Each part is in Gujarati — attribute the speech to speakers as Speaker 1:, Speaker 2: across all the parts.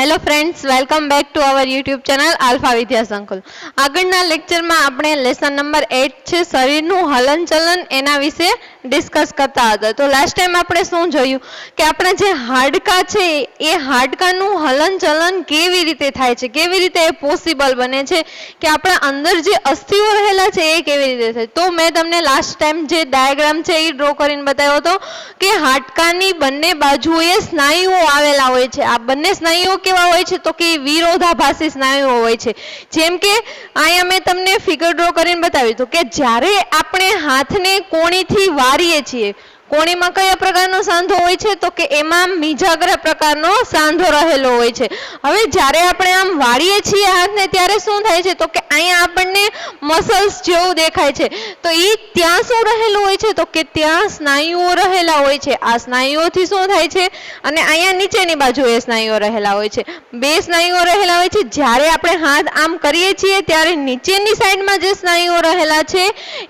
Speaker 1: Hello friends, welcome back to our YouTube channel alpha Vidya Sankul. આગળના લેક્ચરમાં આપણે લેસન નંબર 8 છે શરીરનું હલનચલન એના વિશે ડિસ્કસ કરતા હતા. તો લાસ્ટ ટાઈમ આપણે શું જોયું કે આપણા જે હાડકાં છે એ હાડકાનું હલનચલન કેવી રીતે થાય છે, કેવી રીતે એ પોસિબલ બને છે કે આપણા અંદર જે અસ્થિઓ રહેલા છે એ કેવી રીતે થાય. તો મેં તમને લાસ્ટ ટાઈમ જે ડાયાગ્રામ છે એ ડ્રો કરીને બતાવ્યો હતો કે હાડકાની બંને બાજુએ સ્નાયુઓ આવેલા હોય છે. આ બંને સ્નાયુઓ કેવા હોય છે તો કે વિરોધાભાસી સ્નાયુઓ હોય છે. જેમ કે અહીંયા મેં તમને ફિગર ડ્રો કરીને બતાવ્યું હતું કે જ્યારે આપણે હાથને કોણીથી વારીએ છીએ, કોણીમાં કયા પ્રકારનો સાંધો હોય છે તો કે એમાં મીજાગ્ર પ્રકારનો સાંધો રહેલો હોય છે. હવે જ્યારે આપણે આમ વાળીએ છીએ હાથને ત્યારે શું થાય છે તો કે અહીંયા આપણને મસલ્સ જેવું દેખાય છે. તો એ ત્યાં શું રહેલું હોય છે તો કે ત્યાં સ્નાયુઓ રહેલા હોય છે. આ સ્નાયુઓથી શું થાય છે અને અહીંયા નીચેની બાજુએ સ્નાયુઓ રહેલા હોય છે. બે સ્નાયુઓ રહેલા હોય છે. જ્યારે આપણે હાથ આમ કરીએ છીએ ત્યારે નીચેની સાઈડમાં જે સ્નાયુઓ રહેલા છે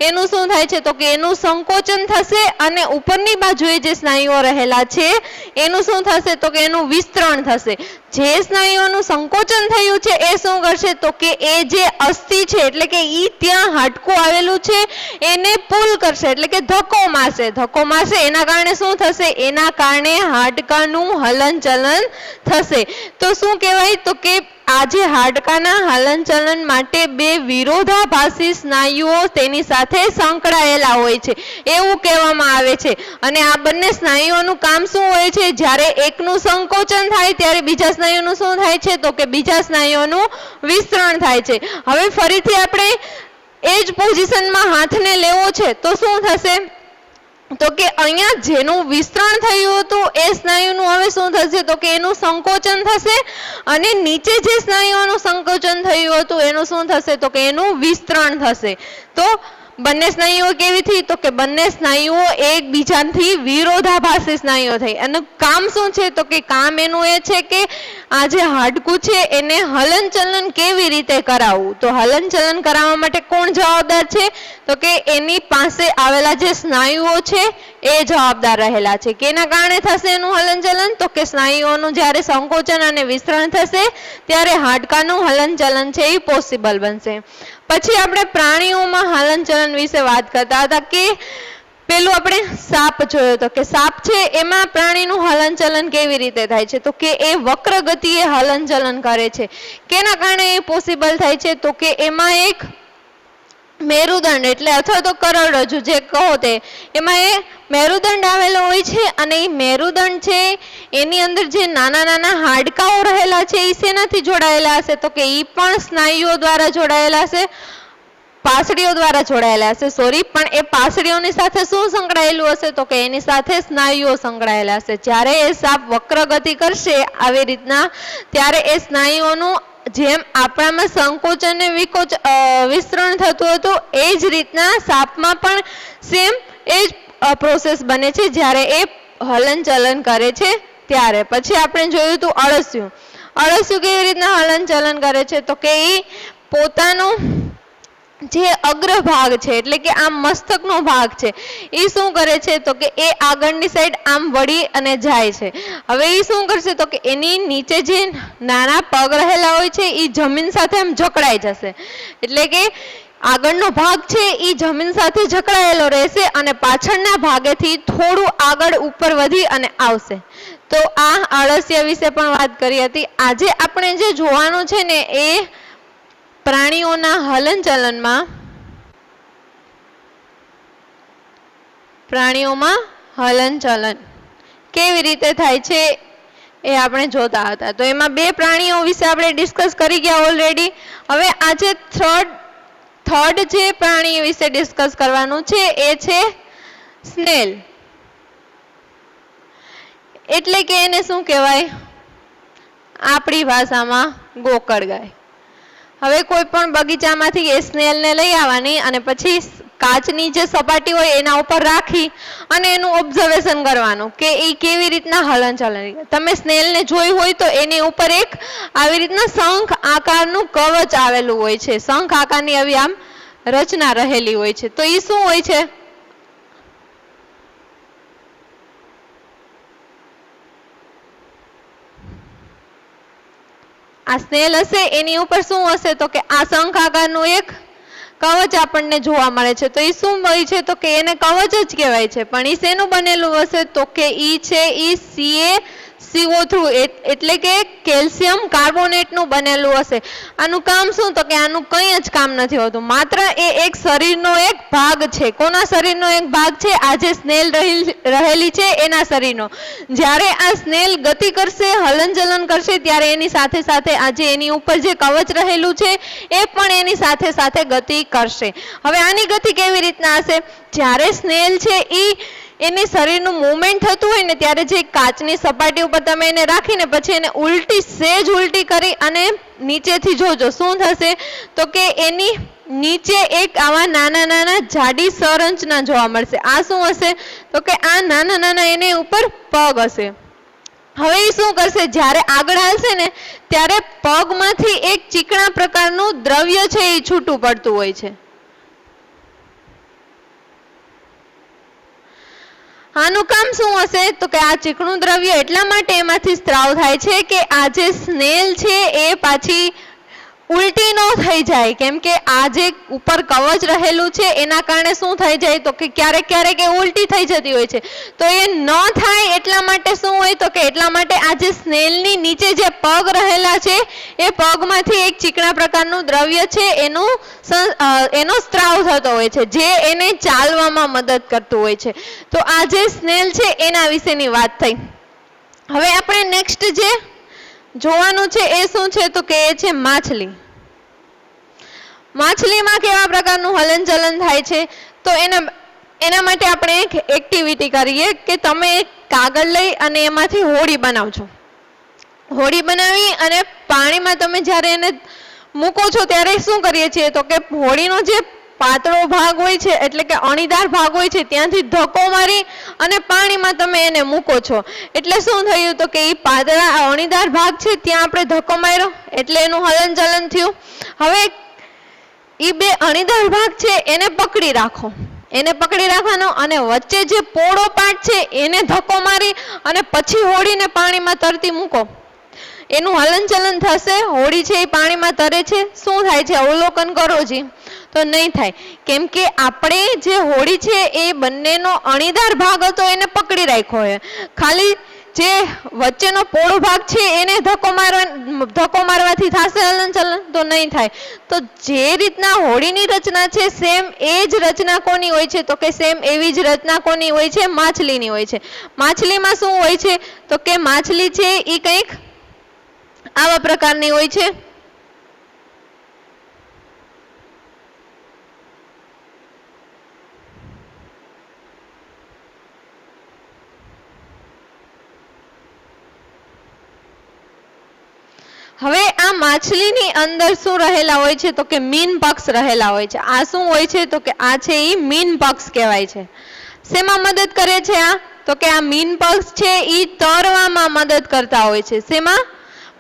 Speaker 1: એનું શું થાય છે તો કે એનું સંકોચન થશે અને ઉપરની બાજુએ જે સ્નાયુઓ રહેલા છે એનું શું થશે તો કે એનું વિસ્તરણ થશે. જે સ્નાયુઓનું સંકોચન થયું છે એ શું કરશે તો કે એ જે અસ્થિ છે એટલે કે ઈ ત્યાં હાડકું આવેલું છે એને પુલ કરશે, એટલે કે ધક્કો મારશે. ધક્કો મારશે એના કારણે શું થશે, એના કારણે હાડકાનું હલનચલન થશે. તો શું કહેવાય તો કે આ જે હાડકાના હલનચલન માટે બે વિરોધાભાસી સ્નાયુઓ તેની સાથે સંકળાયેલા હોય છે એવું કહેવામાં આવે છે. અને આ બંને સ્નાયુઓનું કામ શું હોય છે, જ્યારે એકનું સંકોચન થાય ત્યારે બીજા સ્નાયુનું શું થાય છે તો કે બીજા સ્નાયુઓનું વિસ્તરણ થાય છે. હવે ફરીથી આપણે એ જ પોઝિશનમાં હાથને લેવો છે તો શું થશે તો કે અહીંયા જેનું વિસ્તરણ થયું હતું એ સ્નાયુનું હવે શું થશે તો કે એનું સંકોચન થશે અને નીચે જે સ્નાયુઓનું સંકોચન થયું હતું એનું શું થશે તો કે એનું વિસ્તરણ થશે. તો બંને સ્નાયુઓ કેવી થઈ તો કે બંને સ્નાયુઓ એકબીજાથી વિરોધાભાસી સ્નાયુઓ થઈ. એનું કામ શું છે તો કે કામ એનું એ છે કે આ જે હાડકું છે એને હલનચલન કેવી રીતે કરાવવું. તો હલનચલન કરાવવા માટે કોણ જવાબદાર છે તો કે એની પાસે આવેલા જે સ્નાયુઓ છે એ જવાબદાર રહેલા છે. કેના કારણે થશે એનું હલનચલન તો કે સ્નાયુઓનું જ્યારે સંકોચન અને વિસ્તરણ થશે ત્યારે હાડકાનું હલનચલન છે એ પોસિબલ બનશે. પછી આપણે પ્રાણીઓમાં હલનચલન વિશે વાત કરતા હતા કે પેલું આપણે સાપ જોયો તો કે સાપ છે એમાં પ્રાણીનું હલનચલન કેવી રીતે થાય છે તો કે એ વક્ર ગતિએ હલનચલન કરે છે. કેના કારણે એ પોસિબલ થાય છે તો કે એમાં એક મેરુદંડ એટલે અથવા તો કરોડરજ્જુ જે કહો તે એમાં એ મેરુદંડ આવેલો હોય છે અને એ મેરુદંડ છે એની અંદર જે નાના નાના હાડકાઓ રહેલા છે એ શેનાથી જોડાયેલા હશે તો કે એ પણ સ્નાયુઓ દ્વારા જોડાયેલા હશે, પાસળીઓ દ્વારા જોડાયેલા હશે પણ એ પાસળીઓની સાથે શું સંકળાયેલું હશે તો કે એની સાથે સ્નાયુઓ સંકળાયેલા હશે. જ્યારે એ સાપ વક્ર ગતિ કરશે આવી રીતના ત્યારે એ સ્નાયુઓનું જેમ આપણામાં સંકોચન અને વિસ્તરણ થતું હતું એ જ રીતના સાપમાં પણ સેમ એ જ પ્રોસેસ બને છે જ્યારે એ હલનચલન કરે છે ત્યારે. પછી આપણે જોયું હતું અળસિયું. અળસિયું કેવી રીતના હલનચલન કરે છે તો કે એ પોતાનું જે અગ્રભાગ છે એટલે કે આમ મસ્તકનો ભાગ છે એ શું કરે છે તો કે એ આગળની સાઈડ આમ વળી અને જાય છે. હવે એ શું કરશે તો કે એની નીચે જે નાના પગ રહેલા હોય છે એ જમીન સાથે આમ જકડાઈ જશે, એટલે કે આગળનો ભાગ છે એ જમીન સાથે જકડાયેલો રહેશે અને પાછળના ભાગેથી થોડું આગળ ઉપર વધી અને આવશે. તો આ અળસિયા વિશે પણ વાત કરી હતી. આજે આપણે જે જોવાનું છે ને એ પ્રાણીઓના પ્રાણીઓમાં હલનચલન કેવી રીતે થાય છે એ આપણે જોતા હતા. તો એમાં બે પ્રાણીઓ વિશે આપણે ડિસ્કસ કરી ગયા ઓલરેડી. હવે આજે થર્ડ જે પ્રાણી વિશે ડિસ્કસ કરવાનું છે એ છે સ્નેલ. એટલે કે એને શું કહેવાય આપણી ભાષામાં ગોકળગાય. હવે કોઈ પણ બગીચામાંથી એ સ્નેલને લઈ આવવાની અને પછી કાચની જે સપાટી હોય એના ઉપર રાખી અને એનું ઓબ્ઝર્વેશન કરવાનું કે એ કેવી રીતના હલનચલન. તમે સ્નેલને જોઈ હોય તો એની ઉપર એક આવી રીતના શંખ આકારનું કવચ આવેલું હોય છે, શંખ આકારની આવી આમ રચના રહેલી હોય છે. તો એ શું હોય છે આ સ્નેલ હશે એની ઉપર શું હશે તો કે આ શંખ આકારનું એક કવચ આપણને જોવા મળે છે. તો એ શું હોય છે તો કે એને કવચ જ કહેવાય છે. પણ એ શેનું બનેલું હશે તો કે ઈ છે ઈ CaCO3 એટલે કે કેલ્શિયમ કાર્બોનેટનું બનેલું હશે. આનું કામ શું તો કે આનું કંઈ જ કામ નથી હોતું, માત્ર એ એક શરીરનો એક ભાગ છે. કોના શરીરનો એક ભાગ છે? આ જે સ્નેલ રહેલી છે એના શરીરનો. જ્યારે આ સ્નેલ ગતિ કરશે, હલનચલન કરશે, ત્યારે એની સાથે સાથે આ જે એની ઉપર જે કવચ રહેલું છે એ પણ એની સાથે સાથે ગતિ કરશે. હવે આની ગતિ કેવી રીતના હશે? જ્યારે સ્નેલ છે એની શરીરનું મૂવમેન્ટ થતું હોય ને ત્યારે જે કાચની સપાટી ઉપર તમે એને રાખીને પછી એને સહેજ ઉલટી કરી અને નીચેથી જોજો શું થશે તો કે એની નીચે એક આવા નાના નાના જાડી સંરચના જોવા મળશે. આ શું હશે તો કે આ નાના નાના એની ઉપર પગ હશે. હવે એ શું કરશે? જ્યારે આગળ હાલશે ને ત્યારે પગમાંથી એક ચીકણા પ્રકારનું દ્રવ્ય છે એ છૂટું પડતું હોય છે. આનું કામ શું હશે તો કે આ ચીકણું દ્રવ્ય એટલા માટે એમાંથી સ્ત્રાવ થાય છે કે આ જે સ્નેલ છે એ પાછી ઉલટી ન થઈ જાય, કેમ કે આ જે ઉપર કવચ રહેલું છે એના કારણે શું થઈ જાય તો કે ક્યારેક ક્યારેક એ ઉલટી થઈ જતી હોય છે. તો એ ન થાય એટલા માટે શું હોય તો કે એટલા માટે આ જે સ્નેલની નીચે જે પગ રહેલા છે એ પગમાંથી એક ચીકણા પ્રકારનું દ્રવ્ય છે એનો સ્ત્રાવ થતો હોય છે, જે એને ચાલવામાં મદદ કરતું હોય છે. તો આ જે સ્નેલ છે એના વિશેની વાત થઈ. હવે આપણે નેક્સ્ટ જે જોવાનું છે એ શું છે તો કે એ છે માછલી. માછલીમાં કેવા પ્રકારનું હલનચલન થાય છે તો એના માટે આપણે એક એક્ટિવિટી કરીએ કે તમે એક કાગળ લઈ અને એમાંથી હોડી બનાવજો. હોડી બનાવી અને પાણીમાં તમે જ્યારે એને મૂકો છો ત્યારે શું કરીએ છીએ તો કે હોડીનો જે પાતળો ભાગ હોય છે એટલે કે અણીદાર ભાગ હોય છે ત્યાંથી ધક્કો મારી અને પાણીમાં તમે એને મૂકો છો. એટલે શું થયું તો કે એ પાતળા અણીદાર ભાગ છે ત્યાં આપણે ધક્કો માર્યો એટલે એનું હલનચલન થયું. હવે એ બે અણીદાર ભાગ છે એને પકડી રાખો, એને પકડી રાખવાનો અને વચ્ચે જે પોળો પાર્ટ છે એને ધક્કો મારી અને પછી હોડીને પાણીમાં તરતી મૂકો. એનું હલનચલન થશે, હોડી છે એ પાણીમાં તરે છે. શું થાય છે? અવલોકન કરો જી. તો નહીં થાય, કેમ કે આપણે જે હોડી છે એ બંનેનો અણીદાર ભાગ હતો એને પકડી રાખ્યો છે, ખાલી જે વચ્ચેનો પોળો ભાગ છે એને ધક્કો મારવાથી થશે હલનચલન? તો નહીં થાય. તો જે રીતના હોડીની રચના છે સેમ એ જ રચના કોની હોય છે તો કે સેમ એવી જ રચના કોની હોય છે? માછલીની હોય છે. માછલીમાં શું હોય છે તો કે માછલી છે એ કંઈક આવા પ્રકારની હોય છે. હવે આ માછલીની અંદર શું રહેલા હોય છે તો કે મીન પક્ષ રહેલા હોય છે. આ શું હોય છે તો કે આ છે એ મીન પક્ષ કહેવાય છે. શેમાં મદદ કરે છે આ તો કે આ મીન પક્ષ છે એ તરવામાં મદદ કરતા હોય છે. શેમાં?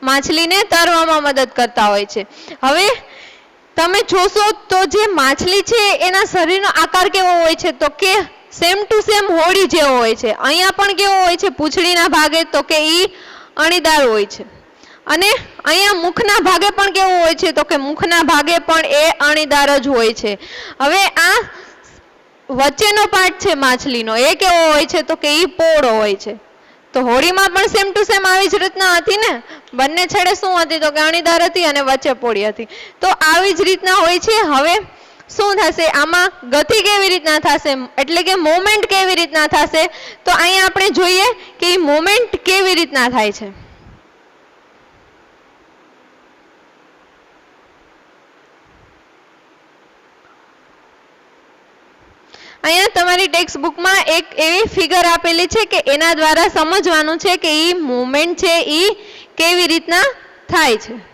Speaker 1: માછલીને તરવામાં મદદ કરતા હોય છે. હવે તમે જોશો તો જે માછલી છે એના શરીરનો આકાર કેવો હોય છે તો કે સેમ ટુ સેમ હોડી જેવો હોય છે. અહીંયા પણ કેવો હોય છે પૂંછડીના ભાગે તો કે ઈ અણીદાર હોય છે અને અહીંયા મુખના ભાગે પણ કેવું હોય છે તો કે મુખના ભાગે પણ એ અણીદાર જ હોય છે. હવે આ વચ્ચેનો પાર્ટ છે માછલીનો એ કેવો હોય છે તો કે ઈ પોળો હોય છે. તો હોડીમાં પણ સેમ ટુ સેમ આવી જ રીતના હતી ને, બંને છેડે શું હતી તો કે અણીદાર હતી અને વચ્ચે પોળી હતી. તો આવી જ રીતના હોય છે. હવે શું થશે આમાં ગતિ કેવી રીતના થશે એટલે કે મોમેન્ટ કેવી રીતના થશે તો અહીંયા આપણે જોઈએ કે એ મોમેન્ટ કેવી રીતના થાય છે. અહીંયા તમારી ટેક્સ્ટ બુકમાં એક એવી ફિગર આપેલી છે કે એના દ્વારા સમજવાનું છે કે ઈ મૂવમેન્ટ છે ઈ કેવી રીતના થાય છે.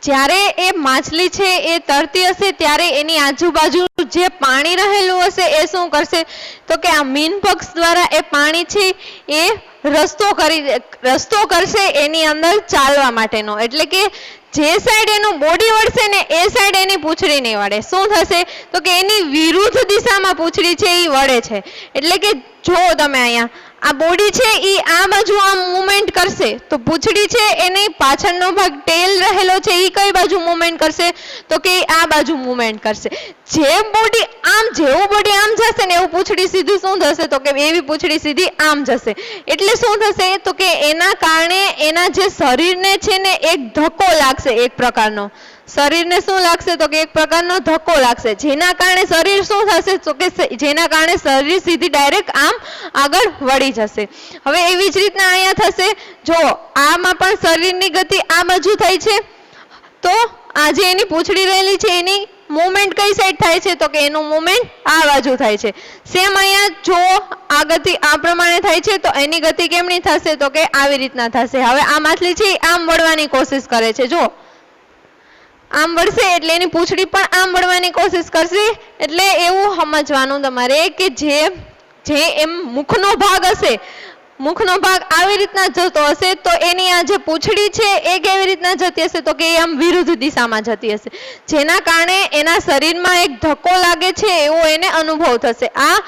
Speaker 1: જ્યારે એ માછલી છે એ તરતી હશે ત્યારે એની આજુબાજુ જે પાણી રહેલું હશે એ શું કરશે તો કે આ મીન પક્ષ દ્વારા એ પાણી છે એ રસ્તો કરશે એની અંદર ચાલવા માટેનો, એટલે કે જે સાઈડ એનું બોડી વળશે ને એ સાઈડ એની પૂંછડી નહીં વળે. શું થશે તો કે એની વિરુદ્ધ દિશામાં પૂંછડી છે એ વળે છે. એટલે કે જો તમે અહીંયા આ બોડી છે એ આ બાજુ આમ મૂવમેન્ટ કરશે તો પૂંછડી છે એની પાછળનો ભાગ ટેલ રહેલો છે એ કઈ બાજુ મૂવમેન્ટ કરશે તો કે આ બાજુ મૂવમેન્ટ કરશે. જેવું બોડી આમ જશે ને એવું પૂંછડી સીધું શું થશે તો કે એવી પૂંછડી સીધી આમ જશે. એટલે શું થશે તો કે એના કારણે એના જે શરીરને છે ને એક ધક્કો લાગશે, એક પ્રકારનો શરીરને શું લાગશે તો કે એક પ્રકારનો ધક્કો લાગશે, જેના કારણે શરીર શું થશે તો કે જેના કારણે શરીર સીધી ડાયરેક્ટ આમ આગળ વળી જશે. હવે એવી જ રીતના અહીંયા થશે, જો આમાં પણ શરીરની ગતિ આ બાજુ થઈ છે તો આ જે એની પૂંછડી રહેલી છે એની મૂવમેન્ટ કઈ સાઈડ થાય છે તો કે એનું મૂવમેન્ટ આ બાજુ થાય છે. સેમ અહીંયા જો આ ગતિ આ પ્રમાણે થાય છે તો એની ગતિ કેમની થશે તો કે આવી રીતના થશે. હવે આ માછલી છે આમ વળવાની કોશિશ કરે છે, જો આમ વળશે એટલે એની પૂંછડી પણ આમ વળવાની કોશિશ કરશે. એટલે એવું સમજવાનું તમારે કે જે એમ મુખનો ભાગ હશે, મુખનો ભાગ આવી રીતના જતો હશે તો એની આ જે પૂંછડી છે એ કેવી રીતના જતી હશે તો કે એ આમ વિરુદ્ધ દિશામાં જતી હશે, જેના કારણે એના શરીરમાં એક ધક્કો લાગે છે એવો એને અનુભવ થશે. આ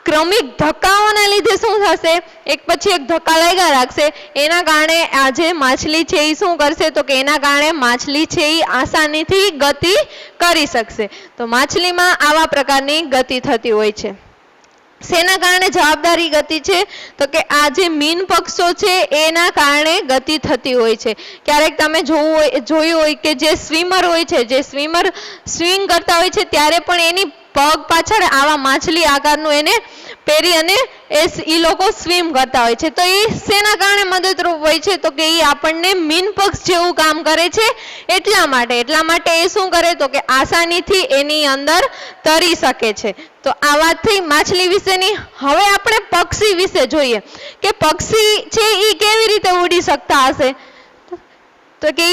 Speaker 1: ક્રમિક ધક્કાઓના લીધે શું થશે, એક પછી એક ધક્કા લાગ્યા રાખશે, એના કારણે આ જે માછલી છે એ શું કરશે તો કે એના કારણે માછલી છે એ આસાનીથી ગતિ કરી શકશે. તો માછલીમાં આવા પ્રકારની ગતિ થતી હોય છે. શેના કારણે જવાબદારી ગતિ છે તો કે આ જે મીન પક્ષો છે એના કારણે ગતિ થતી હોય છે. ક્યારેક તમે જોયું હોય કે જે સ્વિમર હોય છે, જે સ્વિમર સ્વિંગ કરતા હોય છે ત્યારે પણ એની પગ પાછળ આવા માછલી આકારનું એને પહેરી અને એ લોકો સ્વિમ કરતા હોય છે. તો એ શેના કારણે મદદરૂપ હોય છે તો કે એ આપણને મીન પક્ષ જેવું કામ કરે છે એટલા માટે એ શું કરે તો કે આસાનીથી એની અંદર તરી શકે છે. તો આ વાત થઈ માછલી વિશેની. હવે આપણે પક્ષી વિશે જોઈએ કે પક્ષી છે એ કેવી રીતે ઉડી શકતા હશે તો કે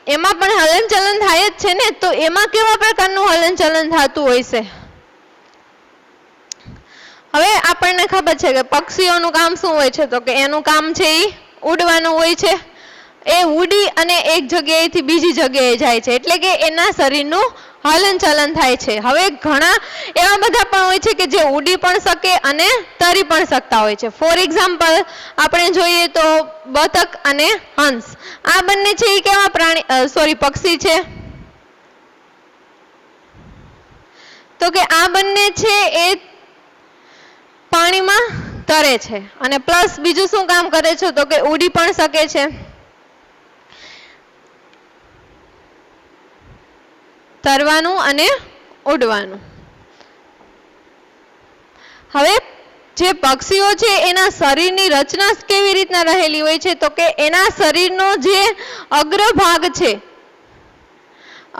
Speaker 1: એમાં પણ હલનચલન થાય જ છે ને, તો એમાં કેવા પ્રકારનું હલનચલન થતું હોય છે. હવે આપણને ખબર છે કે પક્ષીઓનું કામ શું હોય છે તો કે એનું કામ છે એ ઉડવાનું હોય છે. એ ઉડી અને એક જગ્યાએથી બીજી જગ્યાએ જાય છે, એટલે કે એના શરીરનું હલનચલન થાય છે. હવે ઘણા એવા બધા પણ હોય છે કે જે ઉડી પણ શકે અને તરી પણ શકતા હોય છે. ફોર એક્ઝામ્પલ આપણે જોઈએ તો બતક અને હંસ, આ બંને છે એ કેવા પક્ષી છે તો કે આ બંને છે એ પાણીમાં તરે છે અને પ્લસ બીજું શું કામ કરે છે તો કે ઉડી પણ શકે છે. તરવાનું અને ઉડવાનું. હવે જે પક્ષીઓ છે એના શરીરની રચના કેવી રીતના રહેલી હોય છે તો કે એના શરીરનો જે અગ્રભાગ છે,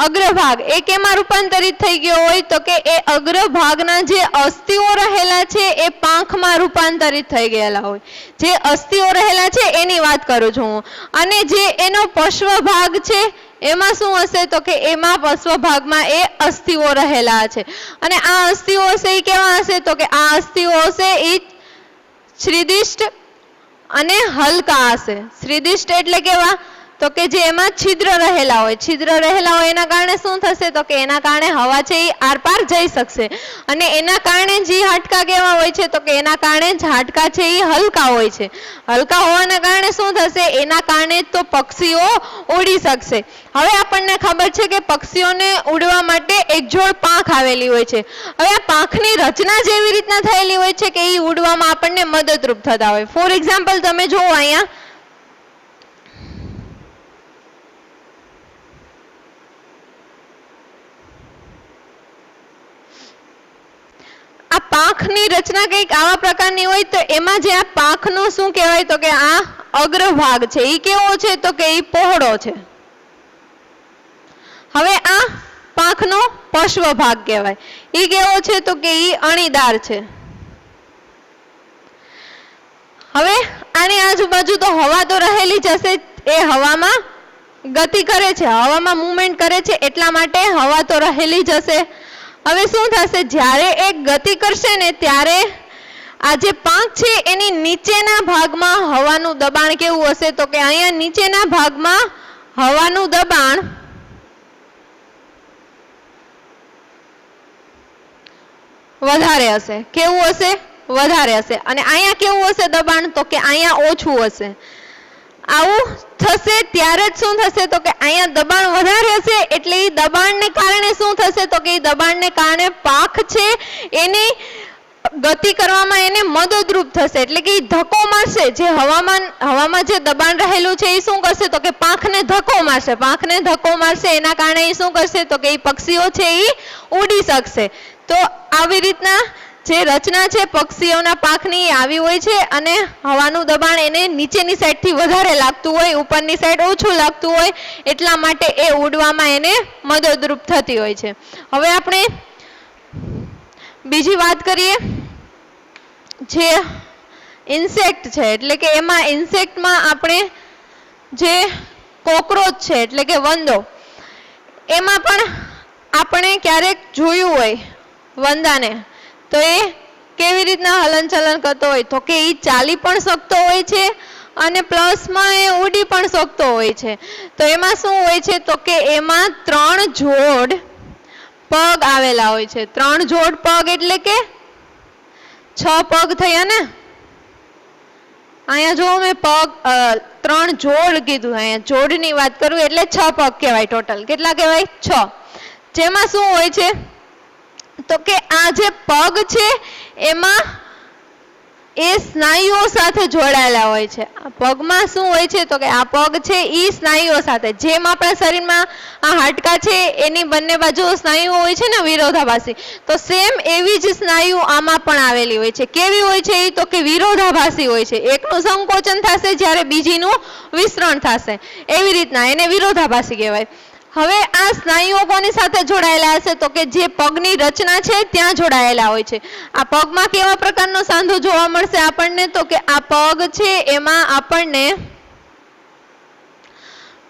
Speaker 1: અગ્રભાગ એ કેમાં રૂપાંતરિત થઈ ગયો હોય તો કે એ અગ્રભાગના જે અસ્થિઓ રહેલા છે એ પાંખમાં રૂપાંતરિત થઈ ગયેલા હોય. જે અસ્થિઓ રહેલા છે એની વાત કરું છું હું. અને જે એનો પશ્વ ભાગ છે એમાં શું હશે તો કે એમાં પશ્વ ભાગમાં એ અસ્થિઓ રહેલા છે. અને આ અસ્થિઓ હશે એ કેવા હશે તો કે આ અસ્થિઓ હશે એ શ્રીદિષ્ટ અને હલકા હશે. શ્રીદિષ્ટ એટલે કેવા તો કે જે એમાં છિદ્ર રહેલા હોય એના કારણે શું થશે તો કે એના કારણે હવા છે એ આરપાર જઈ શકશે. અને એના કારણે જે હાડકા કેવા હોય છે તો કે એના કારણે જ હાડકા છે એ હલકા હોય છે. હલકા હોવાના કારણે શું થશે, એના કારણે તો પક્ષીઓ ઉડી શકશે. હવે આપણને ખબર છે કે પક્ષીઓને ઉડવા માટે એક જોડ પાંખ આવેલી હોય છે. હવે આ પાંખની રચના જેવી રીતના થયેલી હોય છે કે એ ઉડવામાં આપણને મદદરૂપ થતા હોય. ફોર એક્ઝામ્પલ તમે જુઓ અહીંયા આ પાંખની રચના કંઈક આવા પ્રકારની હોય તો એમાં જે આ પાંખનો શું કહેવાય તો કે આ અગ્રભાગ છે એ કેવો છે તો કે એ પહોળો છે. હવે આ પાંખનો પશ્વ ભાગ કહેવાય, એ કેવો છે તો કે એ અણીદાર છે. હવે આની આજુબાજુ તો હવા તો રહેલી જ હશે, એ હવામાં ગતિ કરે છે, હવામાં મૂવમેન્ટ કરે છે, એટલા માટે હવા તો રહેલી જ હશે. હવે શું થશે, જ્યારે એ ગતિ કરશે ને ત્યારે આ જે પાંખ છે એની નીચેના ભાગમાં હવાનું દબાણ કેવું હશે, તો કે અહીંયા નીચેના ભાગમાં હવાનું દબાણ વધારે હશે. કેવું હશે, વધારે હશે. અને અહીંયા કેવું હશે દબાણ, તો કે અહીંયા ઓછું હશે. આવું થશે ત્યારે જ શું થશે, તો કે અહીંયા દબાણ વધારે હશે, એટલે એ દબાણને કારણે શું થશે, તો કે એ દબાણને કારણે પાંખ છે એની ગતિ કરવામાં એને મદદરૂપ થશે, એટલે કે એ ધક્કો મારશે. જે હવામાં જે દબાણ રહેલું છે એ શું કરશે, તો કે પાંખને ધક્કો મારશે. પાંખને ધક્કો મારશે એના કારણે એ શું કરશે, તો કે એ પક્ષીઓ છે એ ઉડી શકશે. તો આવી રીતના જે રચના છે પક્ષીઓના પાંખની આવી હોય છે, અને હવાનું દબાણ એને નીચેની સાઈડથી વધારે લાગતું હોય, ઉપરની સાઈડ ઓછું લાગતું હોય, એટલા માટે એ ઉડવામાં એને મદદરૂપ થતી હોય છે. હવે આપણે બીજી વાત કરીએ, જે ઇન્સેક્ટ છે, એટલે કે એમાં ઇન્સેક્ટમાં આપણે જે કોકરોચ છે એટલે કે વંદો, એમાં પણ આપણે ક્યારેક જોયું હોય વંદાને, તો એ કેવી રીતના હલનચલન કરતો હોય, તો કે એ ચાલી પણ શકતો હોય છે અને પ્લસમાં એ ઉડી પણ શકતો હોય છે. તો એમાં શું હોય છે, તો કે એમાં 3 જોડ પગ આવેલા હોય છે. 3 જોડ પગ એટલે કે 6 પગ થયા ને. અહીંયા જો મેં પગ 3 જોડ કીધું, અહીંયા જોડની વાત કરું એટલે 6 પગ કહેવાય. ટોટલ કેટલા કહેવાય, 6. જેમાં શું હોય છે, તો કે આ જે પગ છે એમાં એ સ્નાયુઓ સાથે જોડાયેલા હોય છે. આ પગમાં શું હોય છે, તો કે આ પગ છે એ સ્નાયુઓ સાથે, જેમ આપણા શરીરમાં આ હાડકા છે એની બંને બાજુ સ્નાયુઓ હોય છે ને વિરોધાભાસી, તો સેમ એવી જ સ્નાયુ આમાં પણ આવેલી હોય છે. કેવી હોય છે એ, તો કે વિરોધાભાસી હોય છે. એકનું સંકોચન થશે જ્યારે બીજીનું વિસ્તરણ થશે, એવી રીતના એને વિરોધાભાસી કહેવાય. હવે આ સ્નાયુઓ કોની સાથે જોડાયેલા હશે, તો કે જે પગની રચના છે ત્યાં જોડાયેલા હોય છે. આ પગમાં કેવા પ્રકારનો સાંધો જોવા મળશે આપણને, તો કે આ પગ છે એમાં આપણને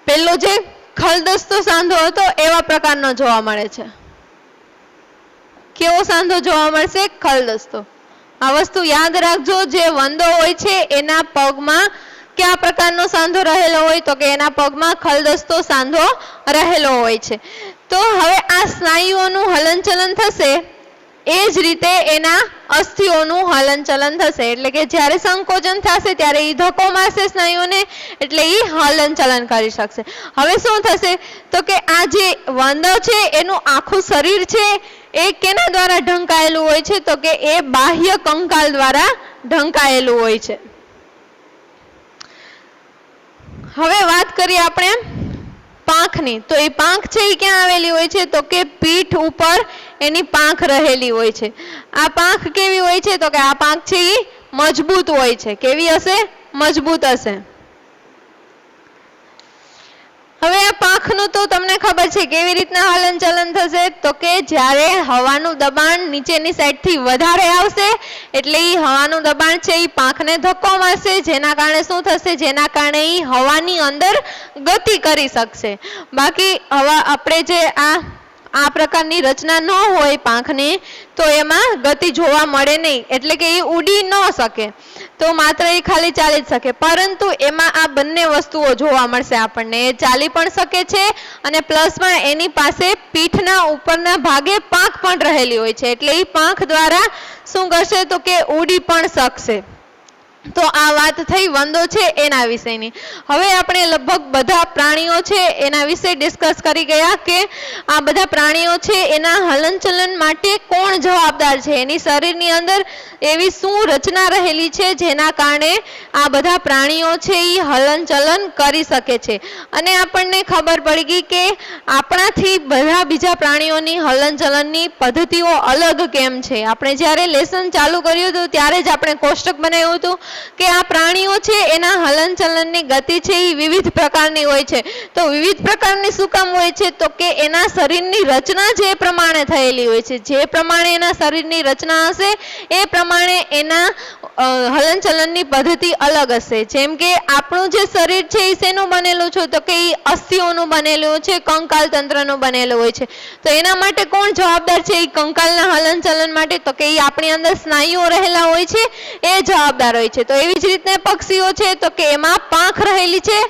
Speaker 1: પેલો જે ખલદસ્તો સાંધો હતો એવા પ્રકારનો જોવા મળે છે. કેવો સાંધો જોવા મળશે, ખલદસ્તો. આ વસ્તુ યાદ રાખજો, જે વંદો હોય છે એના પગમાં કયા પ્રકારનો સાંધો રહેલો હોય, તો કે એના પગમાં ખલદસ્તો સાંધો રહેલો હોય છે. તો હવે આ સ્નાયુઓનું હલનચલન થશે, એ જ રીતે એના અસ્થિઓનું હલનચલન થશે. એટલે કે જ્યારે સંકોચન થશે ત્યારે એ ધક્કો મારશે સ્નાયુઓને, એટલે એ હલનચલન કરી શકશે. હવે શું થશે, તો કે આ જે વંદો છે એનું આખું શરીર છે એ કેના દ્વારા ઢંકાયેલું હોય છે, તો કે એ બાહ્ય કંકાલ દ્વારા ઢંકાયેલું હોય છે. હવે વાત કરીએ આપણે પાંખની, તો એ પાંખ છે એ ક્યાં આવેલી હોય છે, તો કે પીઠ ઉપર એની પાંખ રહેલી હોય છે. આ પાંખ કેવી હોય છે, તો કે આ પાંખ છે એ મજબૂત હોય છે. કેવી હશે, મજબૂત હશે. હવે આ પાંખનું તો તમને ખબર છે કેવી રીતના હલનચલન થશે, તો કે જ્યારે હવાનું દબાણ નીચેની સાઈડથી વધારે આવશે એટલે એ હવાનું દબાણ છે એ પાંખને ધક્કો મારશે, જેના કારણે શું થશે, જેના કારણે એ હવાની અંદર ગતિ કરી શકશે. બાકી હવા આપણે જે આ પ્રકારની રચના ન હોય પાંખની, તો એમાં ગતિ જોવા મળે નહીં, એટલે કે એ ઉડી ન શકે, તો માત્ર એ ખાલી ચાલી જ શકે. પરંતુ એમાં આ બંને વસ્તુઓ જોવા મળશે આપણને. એ ચાલી પણ શકે છે અને પ્લસમાં એની પાસે પીઠના ઉપરના ભાગે પાંખ પણ રહેલી હોય છે, એટલે એ પાંખ દ્વારા શું કરશે, તો કે ઉડી પણ શકશે. તો આ વાત થઈ વંદો છે એના વિશેની. હવે આપણે લગભગ બધા પ્રાણીઓ છે એના વિશે ડિસ્કસ કરી ગયા કે આ બધા પ્રાણીઓ છે એના હલનચલન માટે કોણ જવાબદાર છે, એની શરીરની અંદર એવી શું રચના રહેલી છે જેના કારણે આ બધા પ્રાણીઓ છે એ હલનચલન કરી શકે છે. અને આપણને ખબર પડી ગઈ કે આપણાથી બધા બીજા પ્રાણીઓની હલનચલનની પદ્ધતિઓ અલગ કેમ છે. આપણે જ્યારે લેસન ચાલુ કર્યું હતું ત્યારે જ આપણે કોષ્ટક બનાવ્યું હતું કે આ પ્રાણીઓ છે એના હલનચલનની ગતિ છે એ વિવિધ પ્રકારની હોય છે. તો વિવિધ પ્રકારની શું કામ હોય છે, તો કે એના શરીરની રચના જે પ્રમાણે થયેલી હોય છે, જે પ્રમાણે એના શરીરની રચના હશે એ પ્રમાણે એના હલનચલનની પદ્ધતિ અલગ હશે. જેમ કે આપણું જે શરીર છે એ શેનું બનેલું છે તો કે એ અસ્થિઓનું બનેલું છે, કંકાલ તંત્રનું બનેલું હોય છે. તો એના માટે કોણ જવાબદાર છે એ કંકાલના હલનચલન માટે? તો કે એ આપણી અંદર સ્નાયુઓ રહેલા હોય છે એ જવાબદાર હોય છે. તો એવી જ રીતે પક્ષીઓ છે તો કે એમાં પાંખ રહેલી છે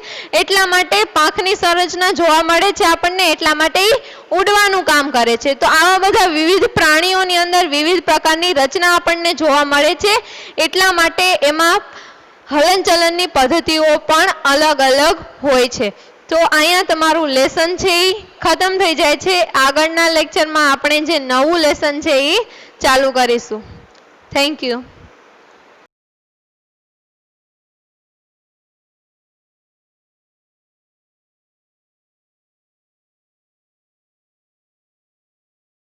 Speaker 1: એટલા માટે પાંખની સંરચના જોવા મળે છે આપણને, એટલા માટે એ ઉડવાનું કામ કરે છે. તો આવા બધા વિવિધ પ્રાણીઓની અંદર વિવિધ પ્રકારની રચના આપણને જોવા મળે છે, એટલા માટે એમાં હલનચલનની પદ્ધતિઓ પણ અલગ અલગ હોય છે. તો અહીંયા તમારું લેસન છે એ ખતમ થઈ જાય છે. આગળના લેક્ચરમાં આપણે જે નવું લેસન છે એ ચાલુ કરીશું. Thank you.